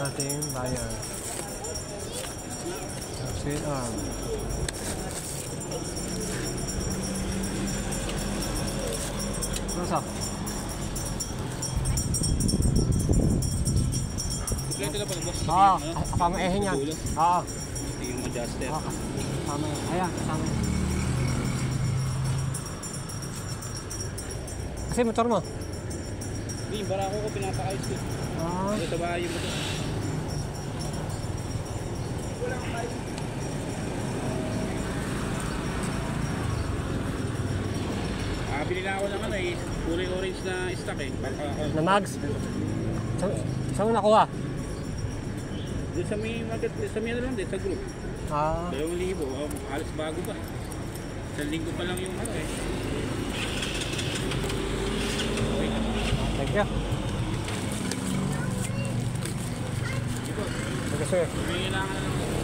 ating bayan. Sweet arm. Masa? Ito na pala boss. Oo, kasama ehin yan. Oo. Ito yung adjuster. Oo, kasama yan. Ayan, kasama yan. Kasi motor mo? Hindi, barako ko pinapakayos ko. Ito ba yung motor? Bili na ako ng ano eh, kulay orange na stock eh. Na mags? Saan mo nakuha? Doon sa may market, sa may ano lang din, sa group. 2,000, alas bago pa. Sa linggo pa lang yung ano eh. Thank you. Ito. Thank you, sir. May kailangan na lang.